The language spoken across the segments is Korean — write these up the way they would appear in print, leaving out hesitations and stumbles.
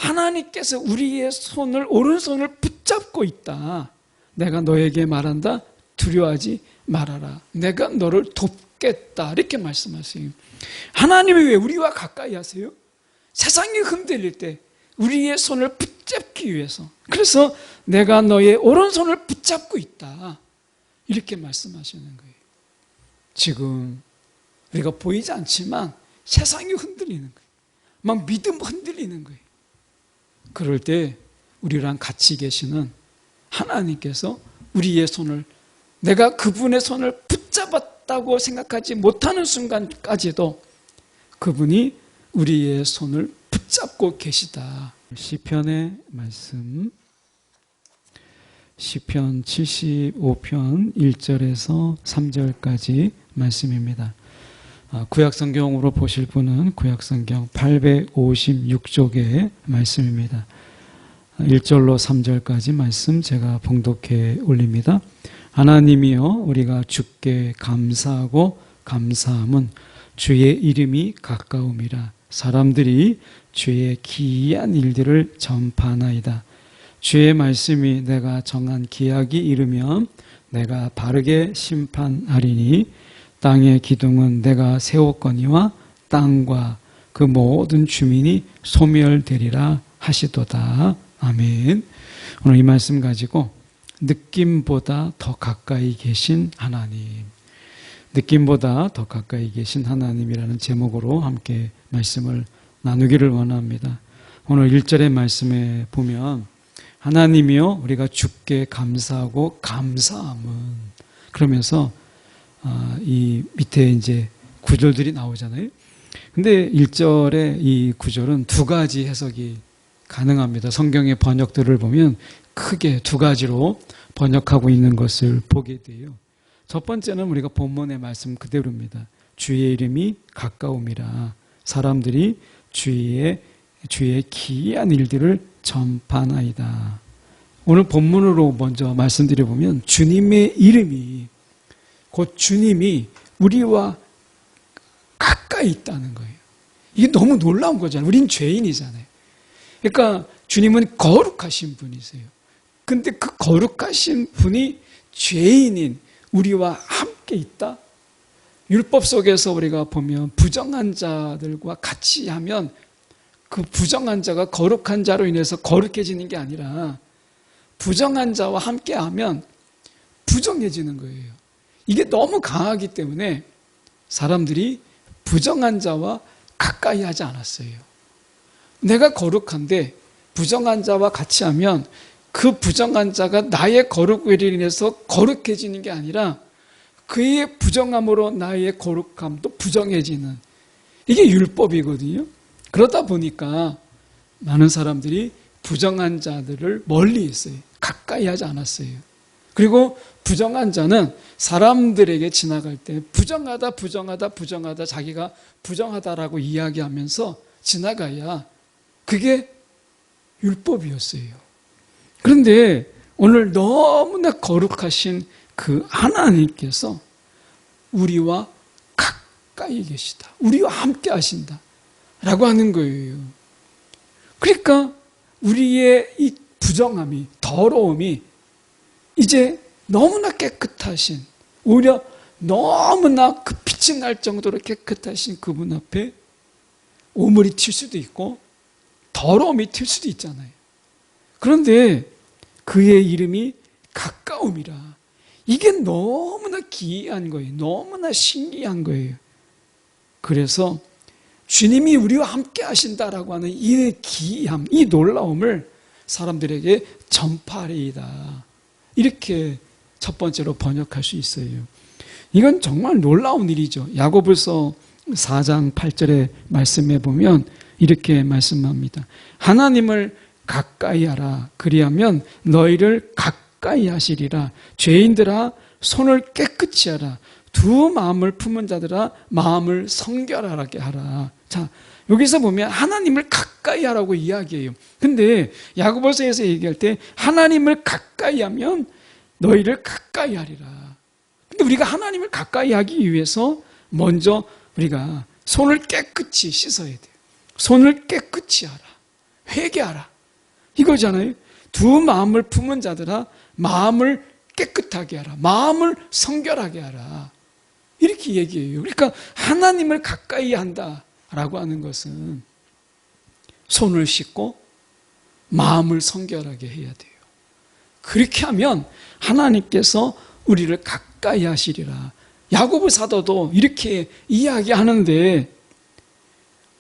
하나님께서 우리의 손을, 오른손을 붙잡고 있다. 내가 너에게 말한다. 두려워하지 말아라. 내가 너를 돕겠다. 이렇게 말씀하세요. 하나님이 왜 우리와 가까이 하세요? 세상이 흔들릴 때 우리의 손을 붙잡기 위해서. 그래서 내가 너의 오른손을 붙잡고 있다. 이렇게 말씀하시는 거예요. 지금 우리가 보이지 않지만 세상이 흔들리는 거예요. 막 믿음 흔들리는 거예요. 그럴 때 우리랑 같이 계시는 하나님께서 우리의 손을, 내가 그분의 손을 붙잡았다고 생각하지 못하는 순간까지도 그분이 우리의 손을 붙잡고 계시다. 시편의 말씀, 시편 75편 1절에서 3절까지 말씀입니다. 구약성경으로 보실 분은 구약성경 856쪽의 말씀입니다. 1절로 3절까지 말씀 제가 봉독해 올립니다. 하나님이여, 우리가 주께 감사하고 감사함은 주의 이름이 가까움이라. 사람들이 주의 기이한 일들을 전파하나이다. 주의 말씀이 내가 정한 기약이 이르면 내가 바르게 심판하리니 땅의 기둥은 내가 세웠거니와 땅과 그 모든 주민이 소멸되리라 하시도다. 아멘. 오늘 이 말씀 가지고 느낌보다 더 가까이 계신 하나님, 느낌보다 더 가까이 계신 하나님이라는 제목으로 함께 말씀을 나누기를 원합니다. 오늘 1절의 말씀에 보면 하나님이여, 우리가 주께 감사하고 감사함은, 그러면서 이 밑에 이제 구절들이 나오잖아요. 근데 1절의 이 구절은 두 가지 해석이 가능합니다. 성경의 번역들을 보면 크게 두 가지로 번역하고 있는 것을 보게 돼요. 첫 번째는 우리가 본문의 말씀 그대로입니다. 주의 이름이 가까움이라. 사람들이 주의 기이한 일들을 전파하나이다. 오늘 본문으로 먼저 말씀드려보면 주님의 이름이, 곧 주님이 우리와 가까이 있다는 거예요. 이게 너무 놀라운 거잖아요. 우린 죄인이잖아요. 그러니까 주님은 거룩하신 분이세요. 근데 그 거룩하신 분이 죄인인 우리와 함께 있다? 율법 속에서 우리가 보면 부정한 자들과 같이 하면 그 부정한 자가 거룩한 자로 인해서 거룩해지는 게 아니라 부정한 자와 함께 하면 부정해지는 거예요. 이게 너무 강하기 때문에 사람들이 부정한 자와 가까이 하지 않았어요. 내가 거룩한데 부정한 자와 같이 하면 그 부정한 자가 나의 거룩을 인해서 거룩해지는 게 아니라 그의 부정함으로 나의 거룩함도 부정해지는, 이게 율법이거든요. 그러다 보니까 많은 사람들이 부정한 자들을 멀리 했어요. 가까이 하지 않았어요. 그리고 부정한 자는 사람들에게 지나갈 때 부정하다 자기가 부정하다라고 이야기하면서 지나가야 그게 율법이었어요. 그런데 오늘 너무나 거룩하신 그 하나님께서 우리와 가까이 계시다. 우리와 함께 하신다. 라고 하는 거예요. 그러니까 우리의 이 부정함이, 더러움이 이제 너무나 깨끗하신, 오히려 너무나 그 빛이 날 정도로 깨끗하신 그분 앞에 오물이 튈 수도 있고 더러움이 튈 수도 있잖아요. 그런데 그의 이름이 가까움이라. 이게 너무나 기이한 거예요. 너무나 신기한 거예요. 그래서 주님이 우리와 함께 하신다라고 하는 이 기이함, 이 놀라움을 사람들에게 전파하리이다. 이렇게 첫 번째로 번역할 수 있어요. 이건 정말 놀라운 일이죠. 야고보서 4장 8절의 말씀에 보면 이렇게 말씀합니다. 하나님을 가까이 하라. 그리하면 너희를 가까이 하시리라. 죄인들아 손을 깨끗이 하라. 두 마음을 품은 자들아 마음을 성결하게 하라. 자, 여기서 보면 하나님을 가까이 하라고 이야기해요. 근데 야고보서에서 얘기할 때 하나님을 가까이 하면 너희를 가까이 하리라. 근데 우리가 하나님을 가까이 하기 위해서 먼저 우리가 손을 깨끗이 씻어야 돼요. 손을 깨끗이 하라. 회개하라. 이거잖아요. 두 마음을 품은 자들아 마음을 깨끗하게 하라. 마음을 성결하게 하라. 이렇게 얘기해요. 그러니까 하나님을 가까이 한다라고 하는 것은 손을 씻고 마음을 성결하게 해야 돼요. 그렇게 하면 하나님께서 우리를 가까이 하시리라. 야고보 사도도 이렇게 이야기하는데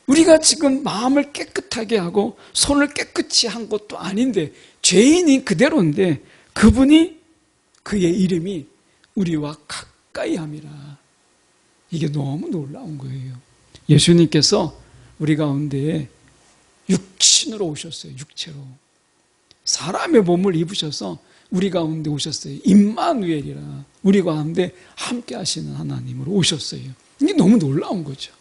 우리가 지금 마음을 깨끗하게 하고 손을 깨끗이 한 것도 아닌데 죄인이 그대로인데 그분이 그의 이름이 우리와 가까이 함이라. 이게 너무 놀라운 거예요. 예수님께서 우리 가운데 육신으로 오셨어요. 육체로. 사람의 몸을 입으셔서 우리 가운데 오셨어요. 임마누엘이라. 우리 가운데 함께 하시는 하나님으로 오셨어요. 이게 너무 놀라운 거죠.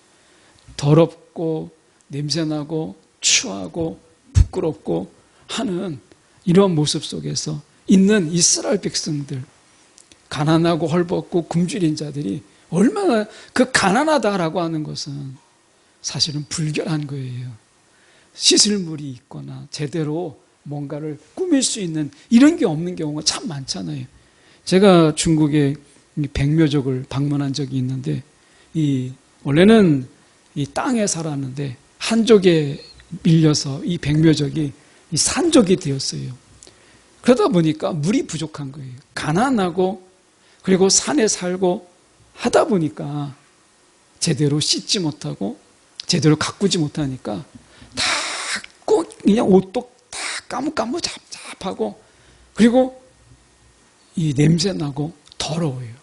더럽고 냄새나고 추하고 부끄럽고 하는 이런 모습 속에서 있는 이스라엘 백성들, 가난하고 헐벗고 굶주린 자들이 얼마나 그 가난하다라고 하는 것은 사실은 불결한 거예요. 씻을 물이 있거나 제대로 뭔가를 꾸밀 수 있는 이런 게 없는 경우가 참 많잖아요. 제가 중국의 백묘족을 방문한 적이 있는데 원래는 이 땅에 살았는데 한족에 밀려서 이 백묘족이 이 산족이 되었어요. 그러다 보니까 물이 부족한 거예요. 가난하고 그리고 산에 살고 하다 보니까 제대로 씻지 못하고 제대로 가꾸지 못하니까 다 그냥 옷도 다 까무잡잡하고 그리고 이 냄새나고 더러워요.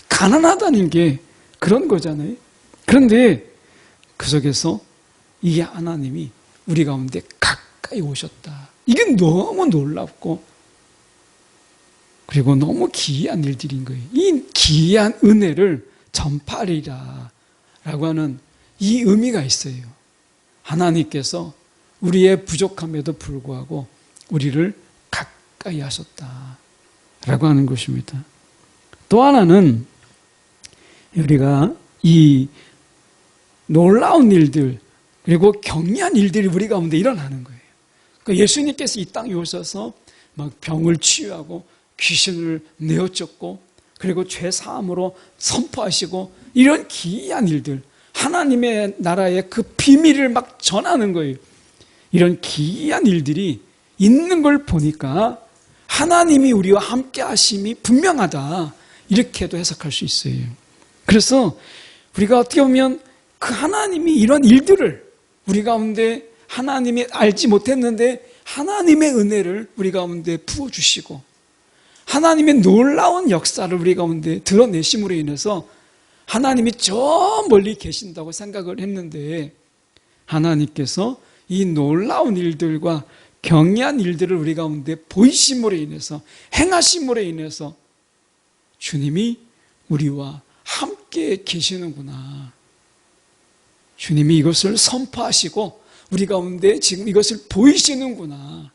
가난하다는 게 그런 거잖아요. 그런데 그 속에서 이 하나님이 우리 가운데 가까이 오셨다. 이게 너무 놀랍고 그리고 너무 기이한 일들인 거예요. 이 기이한 은혜를 전파하리라 라고 하는 이 의미가 있어요. 하나님께서 우리의 부족함에도 불구하고 우리를 가까이 하셨다 라고 하는 것입니다. 또 하나는 우리가 이 놀라운 일들 그리고 경이한 일들이 우리 가운데 일어나는 거예요. 그러니까 예수님께서 이 땅에 오셔서 막 병을 치유하고 귀신을 내어쫓고 그리고 죄 사함으로 선포하시고 이런 기이한 일들, 하나님의 나라의 그 비밀을 막 전하는 거예요. 이런 기이한 일들이 있는 걸 보니까 하나님이 우리와 함께 하심이 분명하다 이렇게도 해석할 수 있어요. 그래서 우리가 어떻게 보면 그 하나님이 이런 일들을 우리 가운데 하나님이 알지 못했는데 하나님의 은혜를 우리 가운데 부어주시고 하나님의 놀라운 역사를 우리 가운데 드러내심으로 인해서 하나님이 저 멀리 계신다고 생각을 했는데 하나님께서 이 놀라운 일들과 경이한 일들을 우리 가운데 보이심으로 인해서 행하심으로 인해서 주님이 우리와 함께 계시는구나. 주님이 이것을 선포하시고 우리 가운데 지금 이것을 보이시는구나.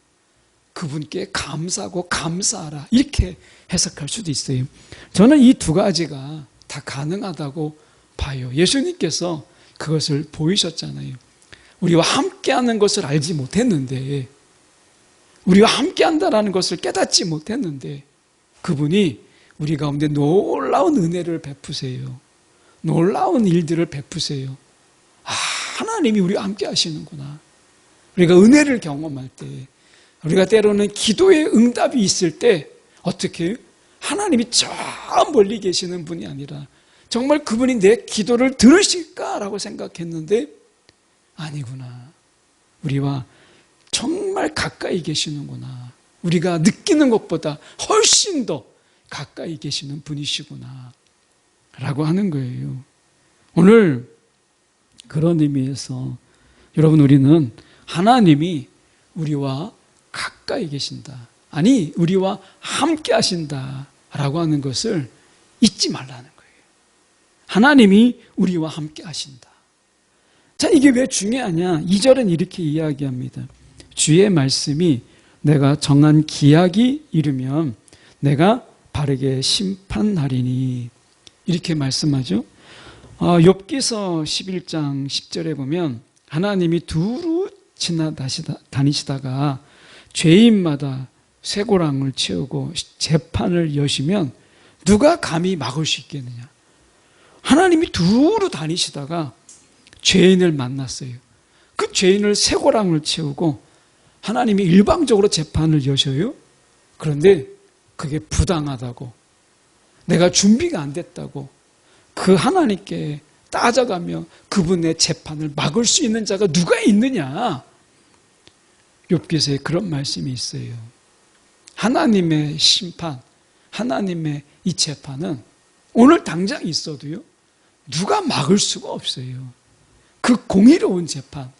그분께 감사하고 감사하라. 이렇게 해석할 수도 있어요. 저는 이 두 가지가 다 가능하다고 봐요. 예수님께서 그것을 보이셨잖아요. 우리와 함께하는 것을 알지 못했는데 우리와 함께한다는 것을 깨닫지 못했는데 그분이 우리 가운데 놀라운 은혜를 베푸세요. 놀라운 일들을 베푸세요. 하나님이 우리와 함께 하시는구나. 우리가 은혜를 경험할 때 우리가 때로는 기도의 응답이 있을 때 어떻게 하나님이 저 멀리 계시는 분이 아니라 정말 그분이 내 기도를 들으실까라고 생각했는데 아니구나. 우리와 정말 가까이 계시는구나. 우리가 느끼는 것보다 훨씬 더 가까이 계시는 분이시구나 라고 하는 거예요. 오늘 그런 의미에서 여러분 우리는 하나님이 우리와 가까이 계신다. 아니 우리와 함께 하신다 라고 하는 것을 잊지 말라는 거예요. 하나님이 우리와 함께 하신다. 자, 이게 왜 중요하냐? 2절은 이렇게 이야기합니다. 주의 말씀이 내가 정한 기약이 이르면 내가 바르게 심판하리니 이렇게 말씀하죠. 욥기서 11장 10절에 보면 하나님이 두루 다니시다가 죄인마다 쇠고랑을 채우고 재판을 여시면 누가 감히 막을 수 있겠느냐. 하나님이 두루 다니시다가 죄인을 만났어요. 그 죄인을 쇠고랑을 채우고 하나님이 일방적으로 재판을 여셔요. 그런데 그게 부당하다고, 내가 준비가 안 됐다고 그 하나님께 따져가며 그분의 재판을 막을 수 있는 자가 누가 있느냐. 욥기서에 그런 말씀이 있어요. 하나님의 심판, 하나님의 이 재판은 오늘 당장 있어도요, 누가 막을 수가 없어요. 그 공의로운 재판.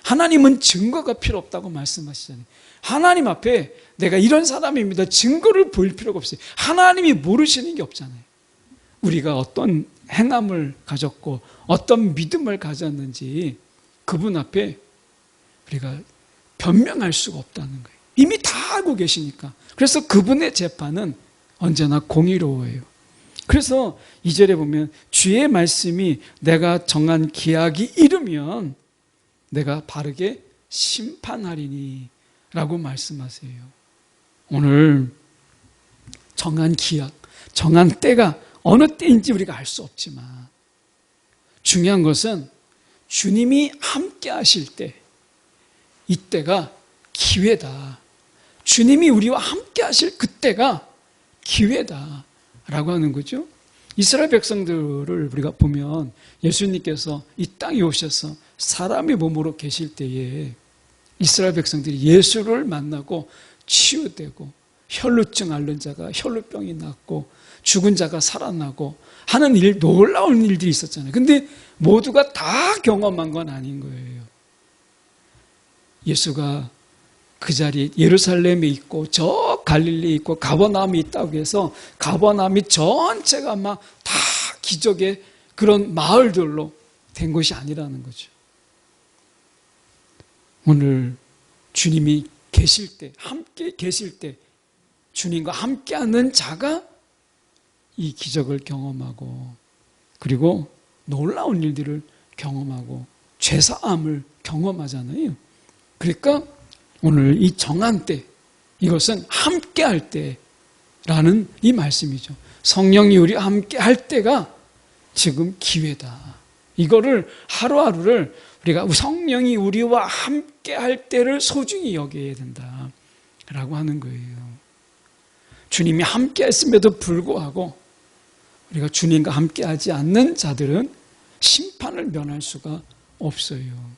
하나님은 증거가 필요 없다고 말씀하시잖아요. 하나님 앞에 내가 이런 사람입니다, 증거를 보일 필요가 없어요. 하나님이 모르시는 게 없잖아요. 우리가 어떤 행함을 가졌고 어떤 믿음을 가졌는지 그분 앞에 우리가 변명할 수가 없다는 거예요. 이미 다 알고 계시니까. 그래서 그분의 재판은 언제나 공의로워요. 그래서 2절에 보면 주의 말씀이 내가 정한 기약이 이르면 내가 바르게 심판하리니 라고 말씀하세요. 오늘 정한 기약, 정한 때가 어느 때인지 우리가 알 수 없지만 중요한 것은 주님이 함께 하실 때, 이때가 기회다. 주님이 우리와 함께 하실 그때가 기회다 라고 하는 거죠. 이스라엘 백성들을 우리가 보면 예수님께서 이 땅에 오셔서 사람의 몸으로 계실 때에 이스라엘 백성들이 예수를 만나고 치유되고 혈루증 앓는 자가 혈루병이 낫고 죽은 자가 살아나고 하는 일, 놀라운 일들이 있었잖아요. 근데 모두가 다 경험한 건 아닌 거예요. 예수가 그 자리에 예루살렘에 있고 저 갈릴리에 있고 가버나움에 있다고 해서 가버나움이 전체가 막 다 기적의 그런 마을들로 된 것이 아니라는 거죠. 오늘 주님이 계실 때, 함께 계실 때 주님과 함께하는 자가 이 기적을 경험하고 그리고 놀라운 일들을 경험하고 죄사함을 경험하잖아요. 그러니까 오늘 이 정한 때, 이것은 함께 할 때라는 이 말씀이죠. 성령이 우리와 함께 할 때가 지금 기회다. 이거를 하루하루를 우리가 성령이 우리와 함께 할 때를 소중히 여겨야 된다라고 하는 거예요. 주님이 함께 했음에도 불구하고 우리가 주님과 함께 하지 않는 자들은 심판을 면할 수가 없어요.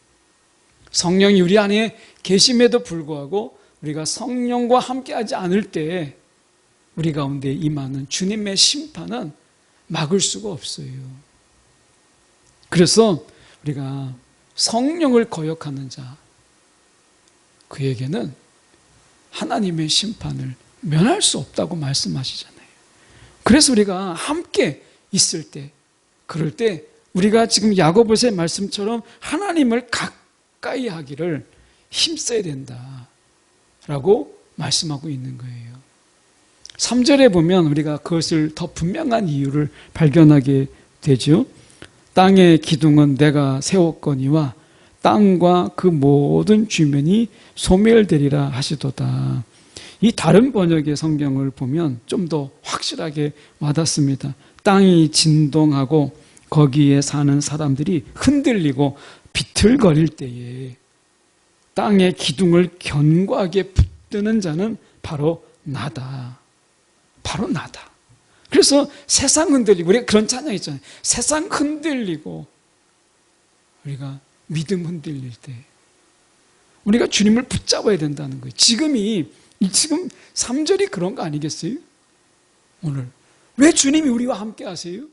성령이 우리 안에 계심에도 불구하고 우리가 성령과 함께 하지 않을 때 우리 가운데 임하는 주님의 심판은 막을 수가 없어요. 그래서 우리가 성령을 거역하는 자, 그에게는 하나님의 심판을 면할 수 없다고 말씀하시잖아요. 그래서 우리가 함께 있을 때, 그럴 때 우리가 지금 야고보서의 말씀처럼 하나님을 가까이 하기를 힘써야 된다라고 말씀하고 있는 거예요. 3절에 보면 우리가 그것을 더 분명한 이유를 발견하게 되죠. 땅의 기둥은 내가 세웠거니와 땅과 그 모든 주민이 소멸되리라 하시도다. 이 다른 번역의 성경을 보면 좀 더 확실하게 와닿습니다. 땅이 진동하고 거기에 사는 사람들이 흔들리고 비틀거릴 때에 땅의 기둥을 견고하게 붙드는 자는 바로 나다. 바로 나다. 그래서 세상 흔들리고, 우리가 그런 찬양 있잖아요. 세상 흔들리고 우리가 믿음 흔들릴 때 우리가 주님을 붙잡아야 된다는 거예요. 지금 3절이 그런 거 아니겠어요? 오늘 왜 주님이 우리와 함께 하세요?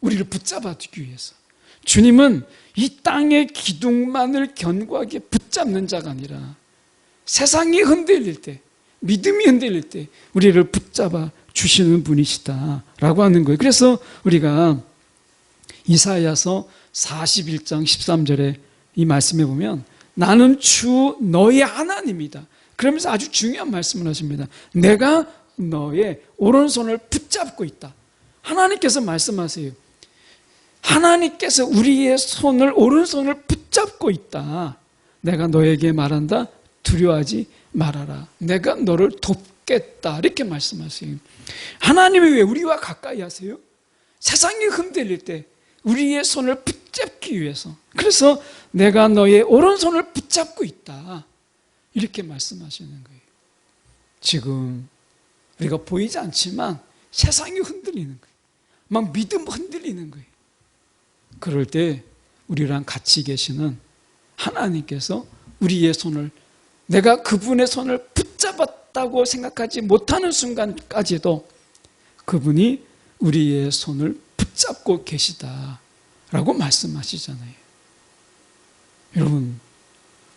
우리를 붙잡아두기 위해서. 주님은 이 땅의 기둥만을 견고하게 붙잡는 자가 아니라 세상이 흔들릴 때, 믿음이 흔들릴 때 우리를 붙잡아 주시는 분이시다라고 하는 거예요. 그래서 우리가 이사야서 41장 13절에 이 말씀에 보면 나는 주 너의 하나님이다. 그러면서 아주 중요한 말씀을 하십니다. 내가 너의 오른손을 붙잡고 있다. 하나님께서 말씀하세요. 하나님께서 우리의 오른손을 붙잡고 있다. 내가 너에게 말한다. 두려워하지 말아라. 내가 너를 돕겠다. 이렇게 말씀하세요. 하나님이 왜 우리와 가까이 하세요? 세상이 흔들릴 때 우리의 손을 붙잡기 위해서. 그래서 내가 너의 오른손을 붙잡고 있다. 이렇게 말씀하시는 거예요. 지금 우리가 보이지 않지만 세상이 흔들리는 거예요. 막 믿음 흔들리는 거예요. 그럴 때 우리랑 같이 계시는 하나님께서 우리의 손을, 내가 그분의 손을 붙잡았다고 생각하지 못하는 순간까지도 그분이 우리의 손을 붙잡고 계시다라고 말씀하시잖아요. 여러분,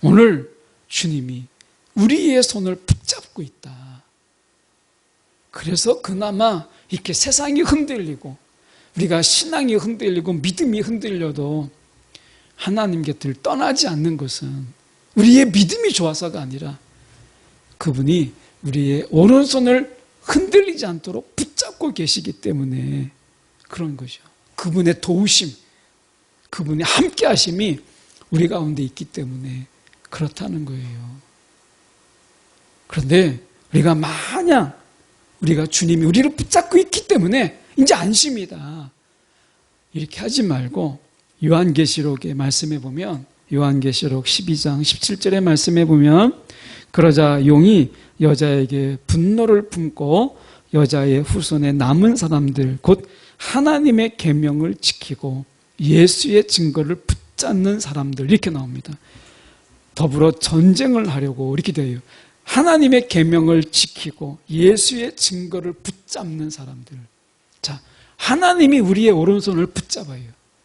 오늘 주님이 우리의 손을 붙잡고 있다. 그래서 그나마 이렇게 세상이 흔들리고 우리가 신앙이 흔들리고 믿음이 흔들려도 하나님 곁을 떠나지 않는 것은 우리의 믿음이 좋아서가 아니라 그분이 우리의 오른손을 흔들리지 않도록 붙잡고 계시기 때문에 그런 거죠. 그분의 도우심, 그분의 함께 하심이 우리 가운데 있기 때문에 그렇다는 거예요. 그런데 우리가 마냥 우리가 주님이 우리를 붙잡고 있기 때문에 이제 안심이다. 이렇게 하지 말고 요한계시록의 말씀에 보면, 요한계시록 12장 17절의 말씀에 보면, 그러자 용이 여자에게 분노를 품고 여자의 후손에 남은 사람들 곧 하나님의 계명을 지키고 예수의 증거를 붙잡는 사람들, 이렇게 나옵니다. 더불어 전쟁을 하려고 이렇게 돼요. 하나님의 계명을 지키고 예수의 증거를 붙잡는 사람들. 자, 하나님이 우리의 오른손을 붙잡아요.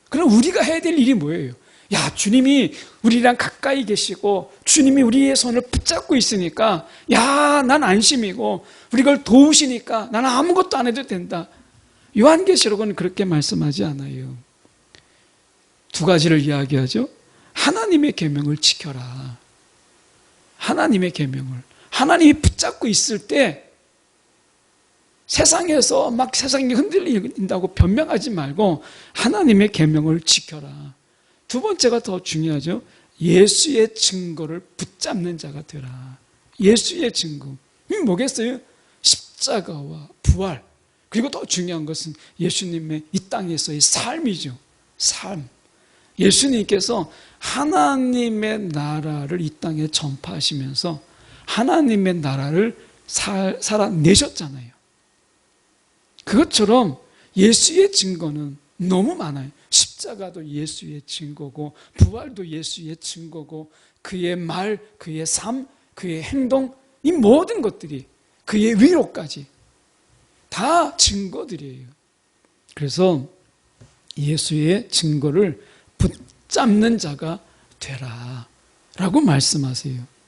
그럼 우리가 해야 될 일이 뭐예요? 야, 주님이 우리랑 가까이 계시고 주님이 우리의 손을 붙잡고 있으니까 야, 난 안심이고 우리를 도우시니까 나는 아무것도 안 해도 된다. 요한계시록은 그렇게 말씀하지 않아요. 두 가지를 이야기하죠. 하나님의 계명을 지켜라. 하나님의 계명을. 하나님이 붙잡고 있을 때 세상에서 막 세상이 흔들린다고 변명하지 말고 하나님의 계명을 지켜라. 두 번째가 더 중요하죠. 예수의 증거를 붙잡는 자가 되라. 예수의 증거. 이게 뭐겠어요? 십자가와 부활. 그리고 더 중요한 것은 예수님의 이 땅에서의 삶이죠. 삶. 예수님께서 하나님의 나라를 이 땅에 전파하시면서 하나님의 나라를 살아내셨잖아요. 그것처럼 예수의 증거는 너무 많아요. 십자가도 예수의 증거고 부활도 예수의 증거고 그의 말, 그의 삶, 그의 행동, 이 모든 것들이 그의 위로까지 다 증거들이에요. 그래서 예수의 증거를 붙잡는 자가 되라 라고 말씀하세요.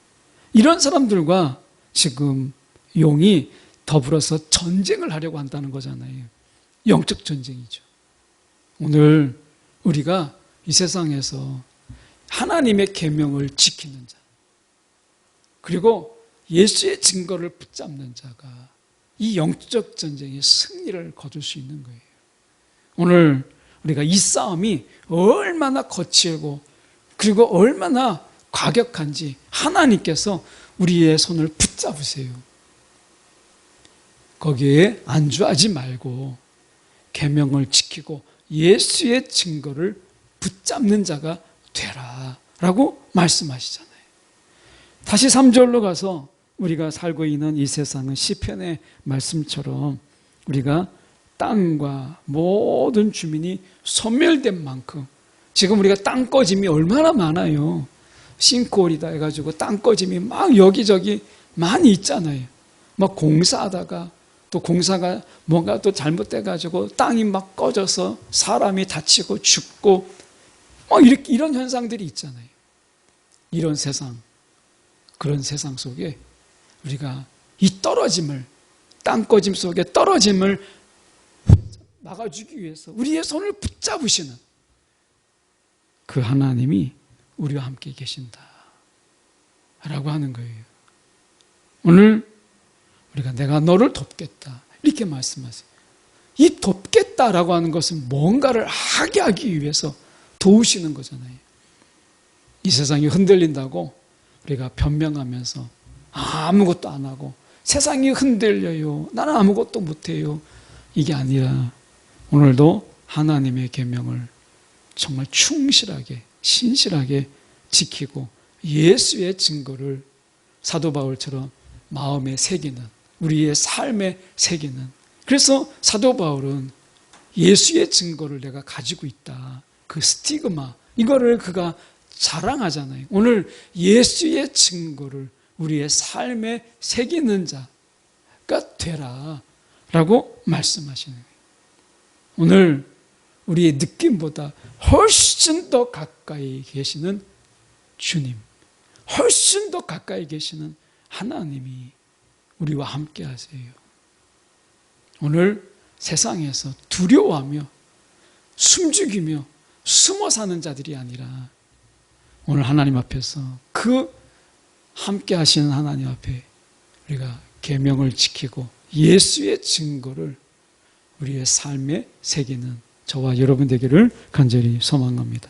이런 사람들과 지금 용이 더불어서 전쟁을 하려고 한다는 거잖아요. 영적 전쟁이죠. 오늘 우리가 이 세상에서 하나님의 계명을 지키는 자, 그리고 예수의 증거를 붙잡는 자가 이 영적 전쟁의 승리를 거둘 수 있는 거예요. 오늘 우리가 이 싸움이 얼마나 거칠고 그리고 얼마나 과격한지 하나님께서 우리의 손을 붙잡으세요. 거기에 안주하지 말고 계명을 지키고 예수의 증거를 붙잡는 자가 되라 라고 말씀하시잖아요. 다시 3절로 가서 우리가 살고 있는 이 세상은 시편의 말씀처럼 우리가 땅과 모든 주민이 소멸된 만큼 지금 우리가 땅꺼짐이 얼마나 많아요. 싱크홀이다 해가지고 땅꺼짐이 막 여기저기 많이 있잖아요. 막 공사하다가 또 공사가 뭔가 또 잘못돼가지고 땅이 막 꺼져서 사람이 다치고 죽고 막 이렇게 이런 현상들이 있잖아요. 이런 세상, 그런 세상 속에 우리가 이 떨어짐을, 땅꺼짐 속에 떨어짐을 막아주기 위해서 우리의 손을 붙잡으시는 그 하나님이 우리와 함께 계신다 라고 하는 거예요. 오늘 우리가 내가 너를 돕겠다 이렇게 말씀하세요. 이 돕겠다라고 하는 것은 뭔가를 하게 하기 위해서 도우시는 거잖아요. 이 세상이 흔들린다고 우리가 변명하면서 아무것도 안 하고 세상이 흔들려요, 나는 아무것도 못해요, 이게 아니라 오늘도 하나님의 계명을 정말 충실하게 신실하게 지키고 예수의 증거를 사도 바울처럼 마음에 새기는, 우리의 삶에 새기는, 그래서 사도 바울은 예수의 증거를 내가 가지고 있다, 그 스티그마, 이거를 그가 자랑하잖아요. 오늘 예수의 증거를 우리의 삶에 새기는 자가 되라 라고 말씀하시는 거예요. 오늘 우리의 느낌보다 훨씬 더 가까이 계시는 주님, 훨씬 더 가까이 계시는 하나님이 우리와 함께 하세요. 오늘 세상에서 두려워하며 숨죽이며 숨어 사는 자들이 아니라 오늘 하나님 앞에서 그 함께 하시는 하나님 앞에 우리가 계명을 지키고 예수의 증거를 우리의 삶에 새기는 저와 여러분 되기를 간절히 소망합니다.